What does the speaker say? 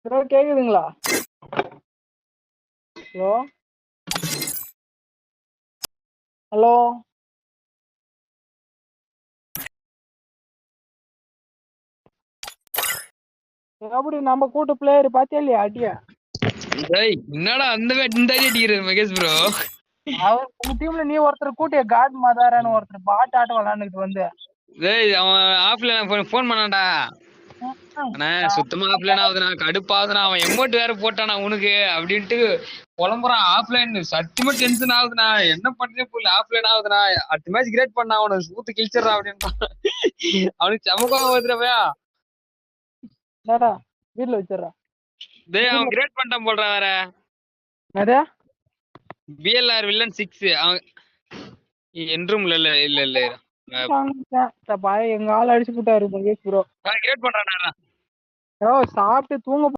Bro கேக்குதுங்களா? Hello hello எப்படி நம்ம கூட்டு பிளேயர் பாத்தியா இல்லையா அடியா? டேய் என்னடா இந்த அடி அடிக்கிற மகேஷ் ப்ரோ? அவர் உங்க டீம்ல நீ ஒருத்தர் கூட்டிய காட் மதாரான்னு ஒருத்தர் பாட் ஆட்டம் விளையாண்டுட்டு வந்து. டேய் அவன் ஆஃப்லைன் ஃபோன் பண்ணான்டா. அண்ணா சுத்தமா ஆஃப்லைன் ஆகுதுண்ணா, கடுப்பாகுதுண்ணா, அவன் எமௌண்ட் வேற போட்டானா உனக்கு அப்படின்ட்டு புலம்புறான். ஆஃப்லைன் சத்தியமா டென்ஷன் ஆகுதுண்ணா, என்ன பண்றேன் புரியல, ஆஃப்லைன் ஆகுதுண்ணா, அடுத்த மேட்ச் கிரேட் பண்ணா அவனை சூத்து கிழிச்சிடறான் அப்படின்றான். அவனுக்கு சமக்கம் வந்துடுறவையா? என்னடா வீட்டுல வச்சிடறா. டேய் அவன் கிரேட் பண்ணிட்டான் போடுறான் வேற. என்னது? பிஎல்ஆர் வில்லன் 6 அவன் என்றும் இல்ல இல்ல இல்ல எங்க ஆள் அடிச்சு போட்டாரு மகேஷ் ப்ரோ. கிரேட் பண்றான்டா. சாப்பிட்டு தூங்க